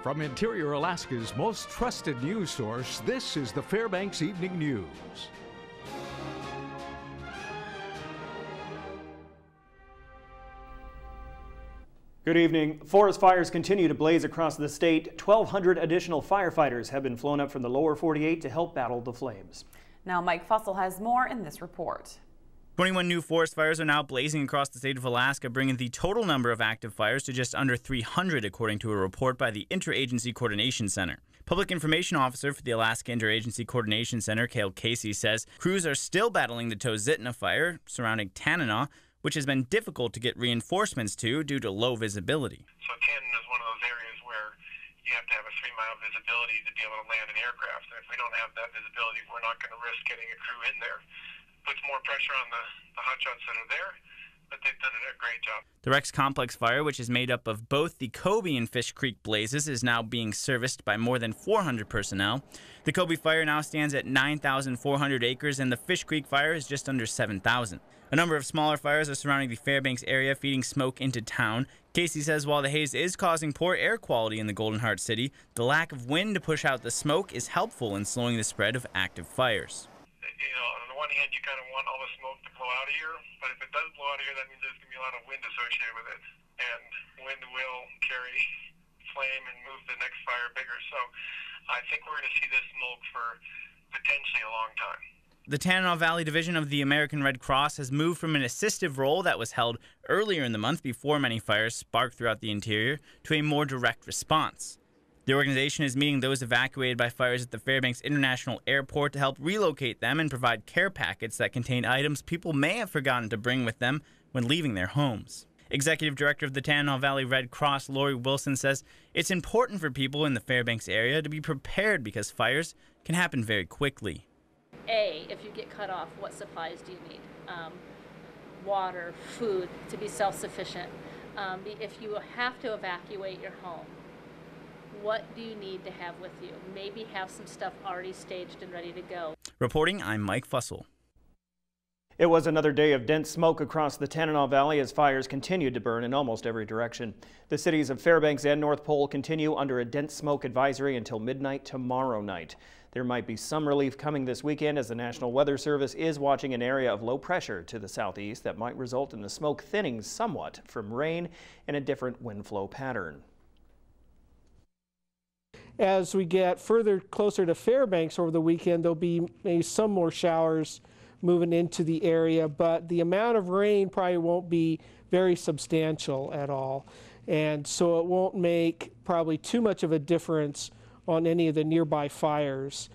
From Interior Alaska's most trusted news source, this is the Fairbanks Evening News. Good evening. Forest fires continue to blaze across the state. 1,200 additional firefighters have been flown up from the lower 48 to help battle the flames. Now Mike Fussell has more in this report. 21 new forest fires are now blazing across the state of Alaska, bringing the total number of active fires to just under 300, according to a report by the Interagency Coordination Center. Public Information Officer for the Alaska Interagency Coordination Center, Cale Casey, says crews are still battling the Tozitna fire surrounding Tanana, which has been difficult to get reinforcements to due to low visibility. So Tanana is one of those areas where you have to have a 3-mile visibility to be able to land an aircraft. And if we don't have that visibility, we're not going to risk getting a crew in there. Puts more pressure on the hotshots that are there, but they've done a great job. The Rex Complex fire, which is made up of both the Kobe and Fish Creek blazes, is now being serviced by more than 400 personnel. The Kobe fire now stands at 9,400 acres, and the Fish Creek fire is just under 7,000. A number of smaller fires are surrounding the Fairbanks area, feeding smoke into town. Casey says while the haze is causing poor air quality in the Golden Heart City, the lack of wind to push out the smoke is helpful in slowing the spread of active fires. You know, on the one hand, you kind of want all the smoke to blow out of here, but if it does blow out of here, that means there's going to be a lot of wind associated with it, and wind will carry flame and move the next fire bigger. So I think we're going to see this smoke for potentially a long time. The Tanana Valley Division of the American Red Cross has moved from an assistive role that was held earlier in the month before many fires sparked throughout the interior to a more direct response. The organization is meeting those evacuated by fires at the Fairbanks International Airport to help relocate them and provide care packets that contain items people may have forgotten to bring with them when leaving their homes. Executive Director of the Tanana Valley Red Cross, Lori Wilson, says it's important for people in the Fairbanks area to be prepared because fires can happen very quickly. If you get cut off, what supplies do you need? Water, food, to be self-sufficient. If you have to evacuate your home, what do you need to have with you? Maybe have some stuff already staged and ready to go. Reporting, I'm Mike Fussell. It was another day of dense smoke across the Tanana Valley as fires continued to burn in almost every direction. The cities of Fairbanks and North Pole continue under a dense smoke advisory until midnight tomorrow night. There might be some relief coming this weekend as the National Weather Service is watching an area of low pressure to the southeast that might result in the smoke thinning somewhat from rain and a different wind flow pattern. As we get further closer to Fairbanks over the weekend, there'll be maybe some more showers moving into the area, but the amount of rain probably won't be very substantial at all. And so it won't make probably too much of a difference on any of the nearby fires.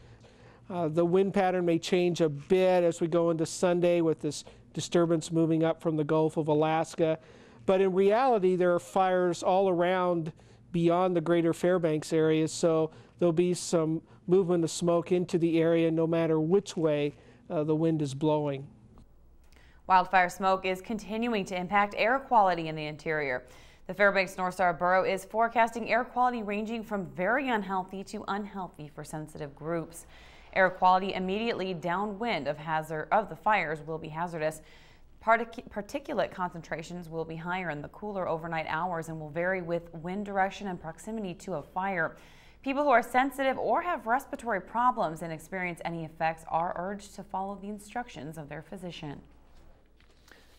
The wind pattern may change a bit as we go into Sunday with this disturbance moving up from the Gulf of Alaska. But in reality, there are fires all around beyond the greater Fairbanks area, so there'll be some movement of smoke into the area no matter which way the wind is blowing. Wildfire smoke is continuing to impact air quality in the interior. The Fairbanks North Star Borough is forecasting air quality ranging from very unhealthy to unhealthy for sensitive groups. Air quality immediately downwind of the fires will be hazardous. Particulate concentrations will be higher in the cooler overnight hours and will vary with wind direction and proximity to a fire. People who are sensitive or have respiratory problems and experience any effects are urged to follow the instructions of their physician.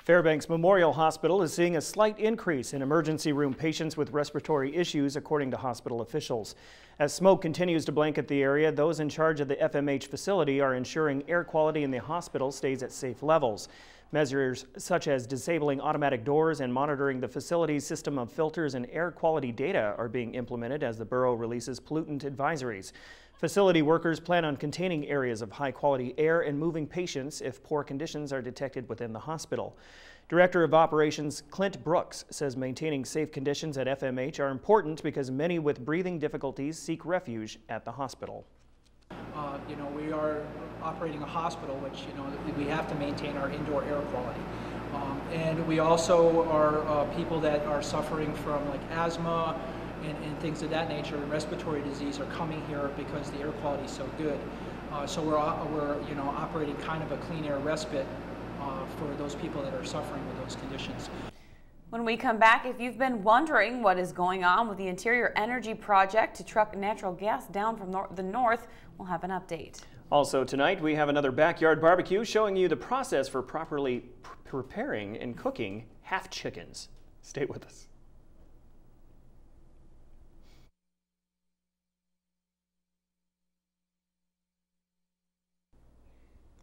Fairbanks Memorial Hospital is seeing a slight increase in emergency room patients with respiratory issues, according to hospital officials. As smoke continues to blanket the area, those in charge of the FMH facility are ensuring air quality in the hospital stays at safe levels. Measures such as disabling automatic doors and monitoring the facility's system of filters and air quality data are being implemented as the borough releases pollutant advisories. Facility workers plan on containing areas of high-quality air and moving patients if poor conditions are detected within the hospital. Director of Operations Clint Brooks says maintaining safe conditions at FMH are important because many with breathing difficulties seek refuge at the hospital. We are operating a hospital, which, we have to maintain our indoor air quality. And we also are people that are suffering from like asthma and things of that nature, and respiratory disease are coming here because the air quality is so good. So we're operating kind of a clean air respite for those people that are suffering with those conditions. When we come back, if you've been wondering what is going on with the Interior Energy Project to truck natural gas down from the north, we'll have an update. Also tonight, we have another backyard barbecue showing you the process for properly preparing and cooking half chickens. Stay with us.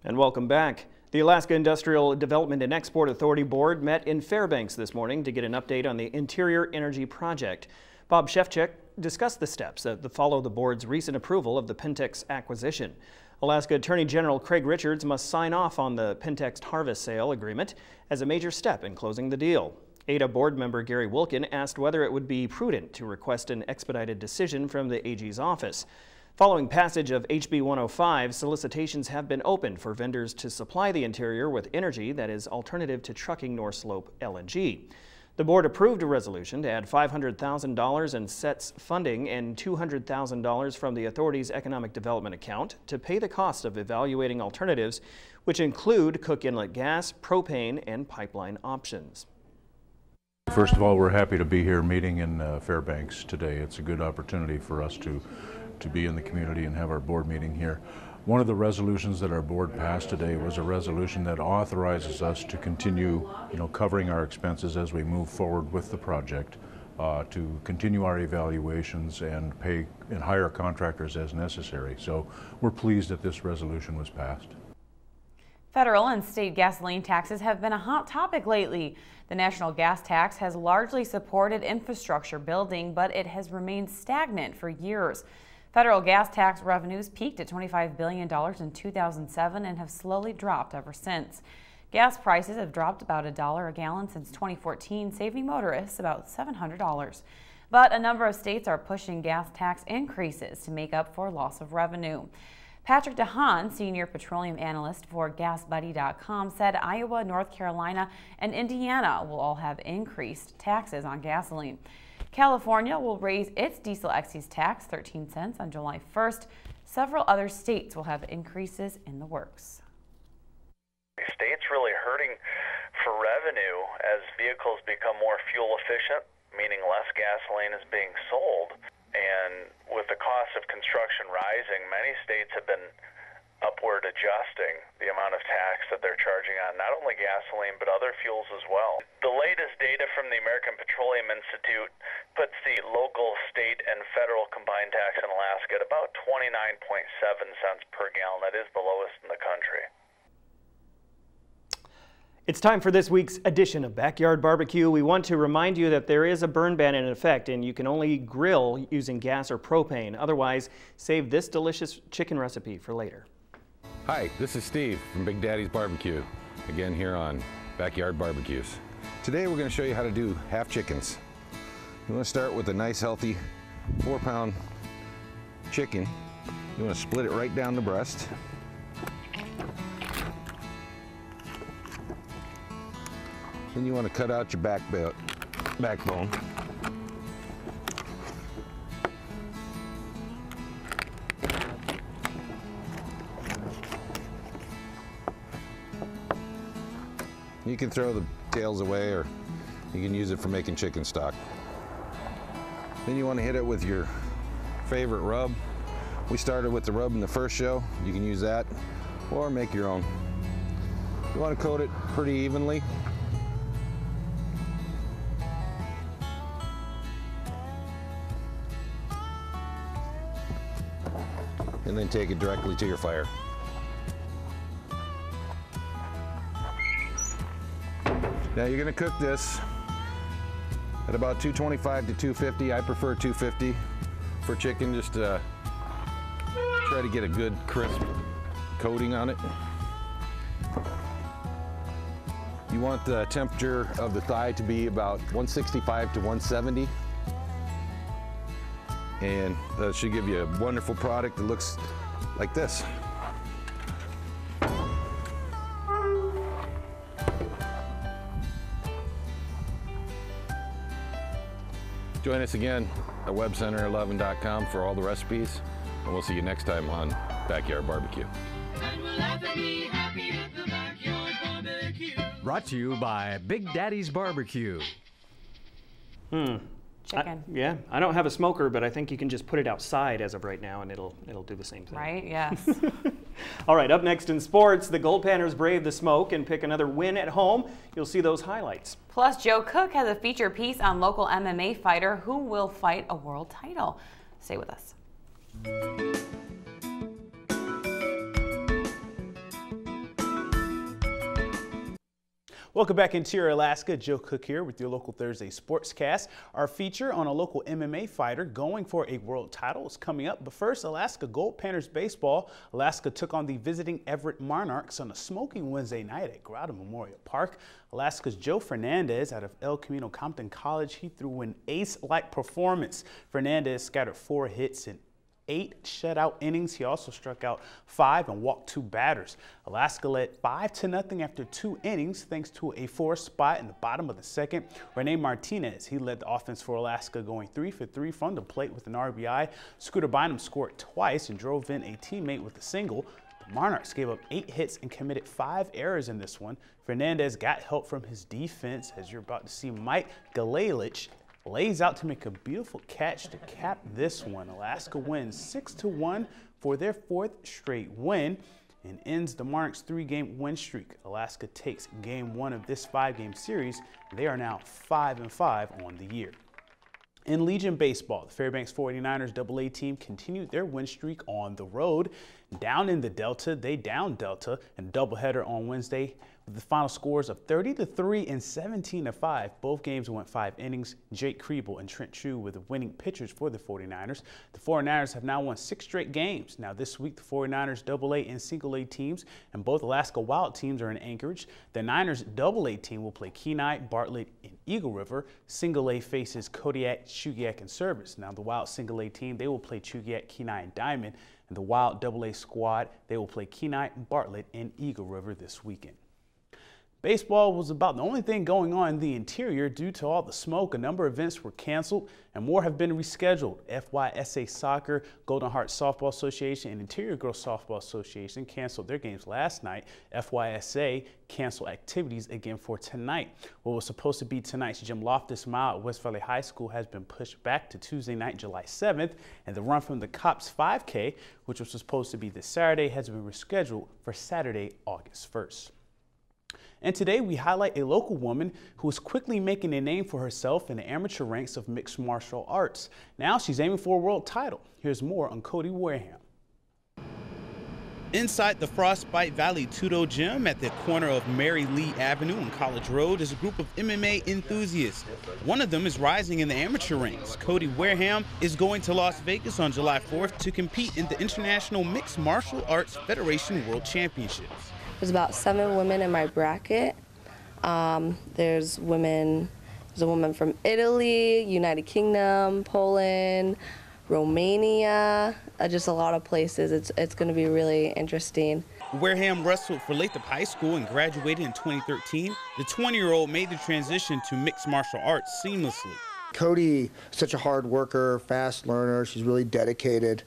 And welcome back. The Alaska Industrial Development and Export Authority Board met in Fairbanks this morning to get an update on the Interior Energy Project. Bob Shefchuk discussed the steps that follow the board's recent approval of the Pentex acquisition. Alaska Attorney General Craig Richards must sign off on the Pentex harvest sale agreement as a major step in closing the deal. ADA board member Gary Wilkin asked whether it would be prudent to request an expedited decision from the AG's office. Following passage of HB 105, solicitations have been opened for vendors to supply the interior with energy that is alternative to trucking North Slope LNG. The board approved a resolution to add $500,000 in sets funding and $200,000 from the authority's economic development account to pay the cost of evaluating alternatives, which include cook inlet gas, propane, and pipeline options. First of all, we're happy to be here meeting in Fairbanks today. It's a good opportunity for us to be in the community and have our board meeting here. One of the resolutions that our board passed today was a resolution that authorizes us to continue, covering our expenses as we move forward with the project, to continue our evaluations and pay and hire contractors as necessary. So we're pleased that this resolution was passed. Federal and state gasoline taxes have been a hot topic lately. The national gas tax has largely supported infrastructure building, but it has remained stagnant for years. Federal gas tax revenues peaked at $25 billion in 2007 and have slowly dropped ever since. Gas prices have dropped about $1 a gallon since 2014, saving motorists about $700. But a number of states are pushing gas tax increases to make up for loss of revenue. Patrick DeHaan, senior petroleum analyst for GasBuddy.com, said Iowa, North Carolina, and Indiana will all have increased taxes on gasoline. California will raise its diesel excise tax 13 cents on July 1st. Several other states will have increases in the works. The state's really hurting for revenue as vehicles become more fuel efficient, meaning less gasoline is being sold. And with the cost of construction rising, many states have been upward adjusting the amount of tax that they're charging on not only gasoline but other fuels as well. The latest data from the American Petroleum Institute puts the local, state, and federal combined tax in Alaska at about 29.7 cents per gallon. That is the lowest in the country. It's time for this week's edition of Backyard Barbecue. We want to remind you that there is a burn ban in effect and you can only grill using gas or propane. Otherwise, save this delicious chicken recipe for later. Hi, this is Steve from Big Daddy's Barbecue, again here on Backyard Barbecues. Today we're going to show you how to do half chickens. You want to start with a nice healthy 4-pound chicken. You want to split it right down the breast. Then you want to cut out your backbone. You can throw the tails away or you can use it for making chicken stock. Then you want to hit it with your favorite rub. We started with the rub in the first show. You can use that or make your own. You want to coat it pretty evenly. And then take it directly to your fire. Now you're going to cook this at about 225 to 250. I prefer 250 for chicken, just to try to get a good crisp coating on it. You want the temperature of the thigh to be about 165 to 170. And that should give you a wonderful product that looks like this. Join us again at webcenter11.com for all the recipes, and we'll see you next time on Backyard Barbecue. Brought to you by Big Daddy's Barbecue. chicken. Yeah, I don't have a smoker, but I think you can just put it outside as of right now, and it'll do the same thing. Right? Yes. All right, up next in sports, the Gold Panthers brave the smoke and pick another win at home. You'll see those highlights. Plus, Joe Cook has a feature piece on local MMA fighter who will fight a world title. Stay with us. Welcome back, Interior Alaska. Joe Cook here with your local Thursday Sportscast. Our feature on a local MMA fighter going for a world title is coming up. But first, Alaska Gold Panthers baseball. Alaska took on the visiting Everett Monarchs on a smoking Wednesday night at Groudon Memorial Park. Alaska's Joe Fernandez out of El Camino Compton College, he threw an ace-like performance. Fernandez scattered 4 hits in 8 shutout innings. He also struck out 5 and walked 2 batters. Alaska led 5-0 after 2 innings thanks to a 4 spot in the bottom of the second. Rene Martinez, he led the offense for Alaska, going 3 for 3 from the plate with an RBI. Scooter Bynum scored twice and drove in a teammate with a single. The Monarchs gave up 8 hits and committed 5 errors in this one. Fernandez got help from his defense, as you're about to see. Mike Galelich lays out to make a beautiful catch to cap this one. Alaska wins 6-1 for their 4th straight win and ends the Monarchs' 3-game win streak. Alaska takes game 1 of this 5-game series. They are now 5-5 on the year. In Legion baseball, the Fairbanks 49ers AA team continued their win streak on the road. Down in the Delta, they downed Delta in a doubleheader on Wednesday with the final scores of 30-3 and 17-5. Both games went 5 innings. Jake Kriebel and Trent True were the winning pitchers for the 49ers. The 49ers have now won 6 straight games. Now this week, the 49ers AA and single A teams and both Alaska Wild teams are in Anchorage. The Niners AA team will play Kenai, Bartlett, and Eagle River. Single A faces Kodiak, Chugiak, and Service. Now the Wild single A team, they will play Chugiak, Kenai, and Diamond. And the Wild AA squad, they will play Kenai, Bartlett, and Eagle River this weekend. Baseball was about the only thing going on in the interior. Due to all the smoke, a number of events were canceled and more have been rescheduled. FYSA Soccer, Golden Heart Softball Association, and Interior Girls Softball Association canceled their games last night. FYSA canceled activities again for tonight. What was supposed to be tonight's Jim Loftus Mile at West Valley High School has been pushed back to Tuesday night, July 7th, and the Run from the Cops 5K, which was supposed to be this Saturday, has been rescheduled for Saturday, August 1st. And today we highlight a local woman who is quickly making a name for herself in the amateur ranks of mixed martial arts. Now she's aiming for a world title. Here's more on Cody Wareham. Inside the Frostbite Valley Tudo Gym at the corner of Mary Lee Avenue and College Road is a group of MMA enthusiasts. One of them is rising in the amateur ranks. Cody Wareham is going to Las Vegas on July 4th to compete in the International Mixed Martial Arts Federation World Championships. There's about 7 women in my bracket. There's a woman from Italy, United Kingdom, Poland, Romania, just a lot of places. It's going to be really interesting. Wareham wrestled for Lathrop High School and graduated in 2013. The 20-year-old made the transition to mixed martial arts seamlessly. Cody, such a hard worker, fast learner. She's really dedicated.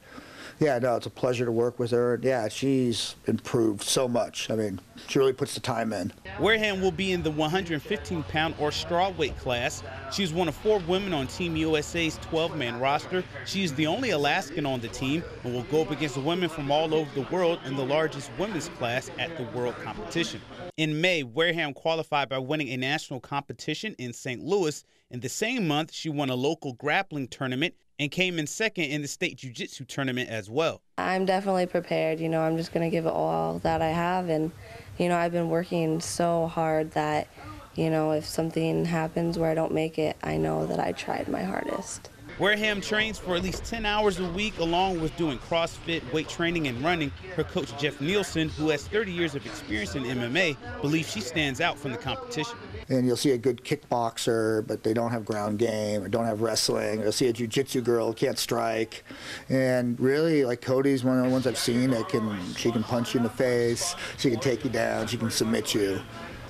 Yeah, no, it's a pleasure to work with her. Yeah, she's improved so much. I mean, she really puts the time in. Wareham will be in the 115-pound or strawweight class. She's one of 4 women on Team USA's 12-man roster. She's the only Alaskan on the team and will go up against women from all over the world in the largest women's class at the world competition. In May, Wareham qualified by winning a national competition in St. Louis. In the same month, she won a local grappling tournament and came in second in the state jiu-jitsu tournament as well. I'm definitely prepared. You know, I'm just going to give it all that I have. And, you know, I've been working so hard that, you know, if something happens where I don't make it, I know that I tried my hardest. Wareham trains for at least 10 hours a week, along with doing CrossFit, weight training, and running. Her coach, Jeff Nielsen, who has 30 years of experience in MMA, believes she stands out from the competition. And you'll see a good kickboxer, but they don't have ground game or don't have wrestling. You'll see a jiu-jitsu girl who can't strike. And really, like, Cody's one of the ones I've seen that she can punch you in the face, she can take you down, she can submit you.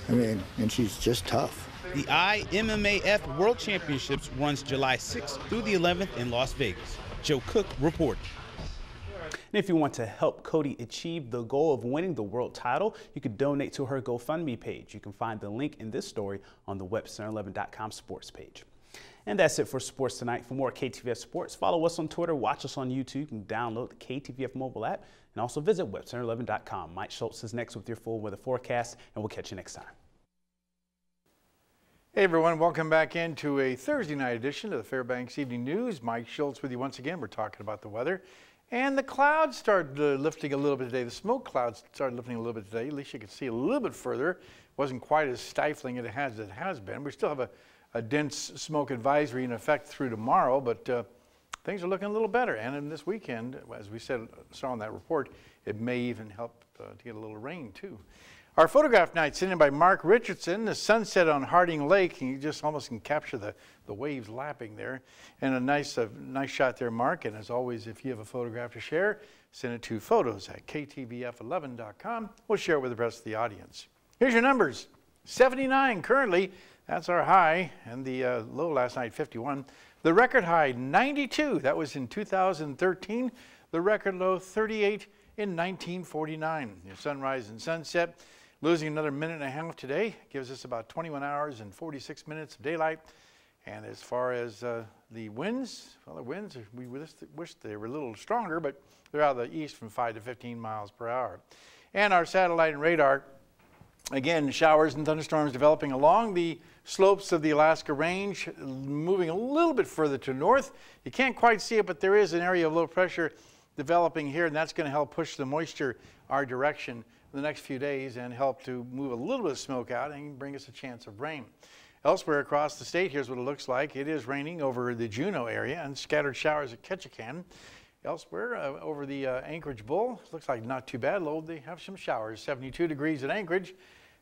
I mean, and she's just tough. The IMMAF World Championships runs July 6th through the 11th in Las Vegas. Joe Cook reporting. And if you want to help Cody achieve the goal of winning the world title, you can donate to her GoFundMe page. You can find the link in this story on the WebCenter11.com sports page. And that's it for Sports Tonight. For more KTVF Sports, follow us on Twitter, watch us on YouTube, and download the KTVF mobile app, and also visit webcenter11.com. Mike Schultz is next with your full weather forecast, and we'll catch you next time. Hey everyone, welcome back into a Thursday night edition of the Fairbanks Evening News. Mike Schultz with you once again. We're talking about the weather. And the clouds started lifting a little bit today. The smoke clouds started lifting a little bit today. At least you could see a little bit further. Wasn't quite as stifling as it has been. We still have a dense smoke advisory in effect through tomorrow, but things are looking a little better. And in this weekend, as we saw in that report, it may even help to get a little rain too. Our photograph night sent in by Mark Richardson, the sunset on Harding Lake, and you just almost can capture the waves lapping there. And a nice shot there, Mark. And as always, if you have a photograph to share, send it to photos@ktvf11.com. We'll share it with the rest of the audience. Here's your numbers. 79 currently, that's our high, and the low last night, 51. The record high, 92, that was in 2013. The record low, 38 in 1949. Your sunrise and sunset. Losing another minute and a half today gives us about 21 hours and 46 minutes of daylight. And as far as the winds, well, the winds, we wish they were a little stronger, but they're out of the east from 5 to 15 miles per hour. And our satellite and radar, again, showers and thunderstorms developing along the slopes of the Alaska Range, moving a little bit further to north. You can't quite see it, but there is an area of low pressure developing here, and that's going to help push the moisture our direction the next few days and help to move a little bit of smoke out and bring us a chance of rain. Elsewhere across the state, here's what it looks like. It is raining over the Juneau area and scattered showers at Ketchikan. Elsewhere, over the Anchorage Bull, looks like not too bad. Low, they have some showers. 72 degrees at Anchorage.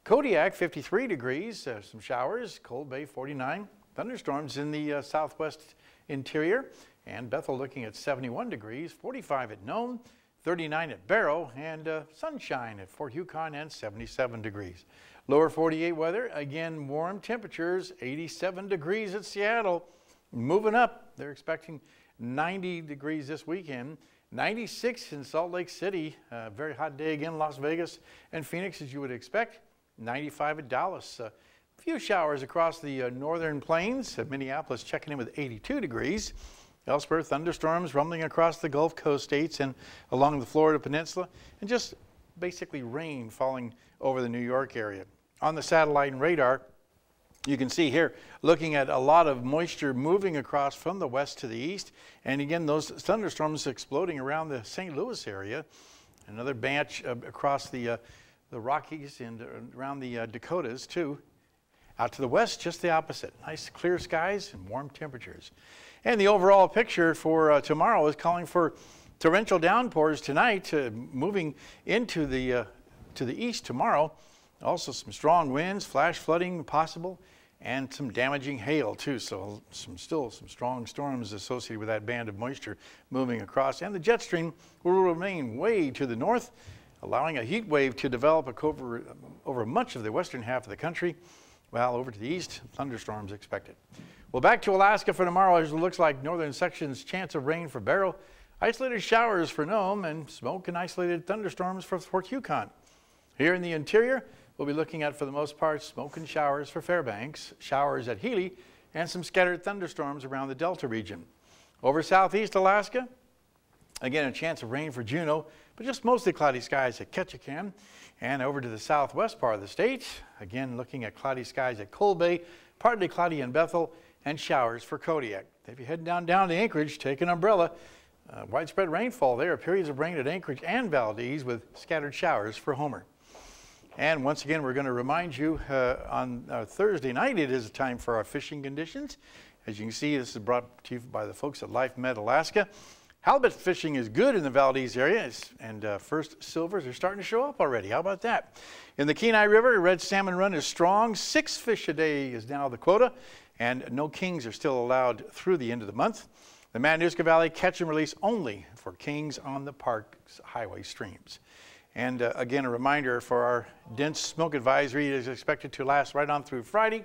Kodiak, 53 degrees, some showers. Cold Bay, 49. Thunderstorms in the southwest interior. And Bethel looking at 71 degrees, 45 at Nome, 39 at Barrow, and sunshine at Fort Yukon and 77 degrees. Lower 48 weather, again warm temperatures, 87 degrees at Seattle. Moving up, they're expecting 90 degrees this weekend, 96 in Salt Lake City, very hot day again, Las Vegas and Phoenix as you would expect, 95 at Dallas. A few showers across the northern plains, Minneapolis checking in with 82 degrees. Elsewhere, thunderstorms rumbling across the Gulf Coast states and along the Florida Peninsula, and just basically rain falling over the New York area. On the satellite and radar, you can see here, looking at a lot of moisture moving across from the west to the east, and again, those thunderstorms exploding around the St. Louis area. Another batch across the Rockies and around the Dakotas, too. Out to the west, just the opposite. Nice clear skies and warm temperatures. And the overall picture for tomorrow is calling for torrential downpours tonight, moving into to the east tomorrow. Also some strong winds, flash flooding possible, and some damaging hail too. So still some strong storms associated with that band of moisture moving across. And the jet stream will remain way to the north, allowing a heat wave to develop over much of the western half of the country. Well, over to the east, thunderstorms expected. Well, back to Alaska for tomorrow. As it looks like northern sections, chance of rain for Barrow, isolated showers for Nome, and smoke and isolated thunderstorms for Fort Yukon. Here in the interior, we'll be looking at, for the most part, smoke and showers for Fairbanks, showers at Healy, and some scattered thunderstorms around the Delta region. Over southeast Alaska, again, a chance of rain for Juneau, but just mostly cloudy skies at Ketchikan. And over to the southwest part of the state, again, looking at cloudy skies at Cold Bay, partly cloudy in Bethel, and showers for Kodiak. If you're heading down to Anchorage, take an umbrella. Widespread rainfall there, periods of rain at Anchorage and Valdez with scattered showers for Homer. And once again, we're going to remind you on Thursday night, it is time for our fishing conditions. As you can see, this is brought to you by the folks at Life Med Alaska. Halibut fishing is good in the Valdez area, and first silvers are starting to show up already. How about that? In the Kenai River, red salmon run is strong. 6 fish a day is now the quota, and no kings are still allowed through the end of the month. The Matanuska Valley, catch and release only for kings on the park's highway streams. And again, a reminder for our dense smoke advisory is expected to last right on through Friday.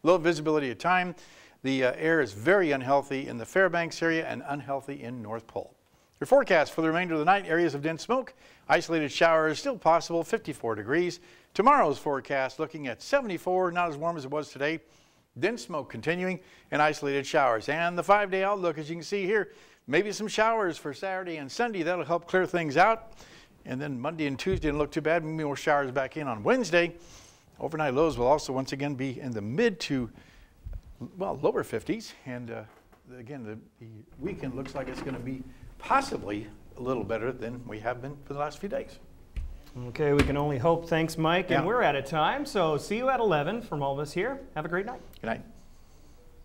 Low visibility at time. The air is very unhealthy in the Fairbanks area and unhealthy in North Pole. Your forecast for the remainder of the night, areas of dense smoke, isolated showers still possible, 54 degrees. Tomorrow's forecast looking at 74, not as warm as it was today. Dense smoke continuing and isolated showers. And the 5-day outlook, as you can see here, maybe some showers for Saturday and Sunday. That'll help clear things out. And then Monday and Tuesday didn't look too bad. Maybe more showers back in on Wednesday. Overnight lows will also once again be in the mid to, well, lower 50s. And again, the weekend looks like it's going to be possibly a little better than we have been for the last few days. Okay, we can only hope. Thanks, Mike. Yeah. And we're out of time, so see you at 11 from all of us here. Have a great night. Good night.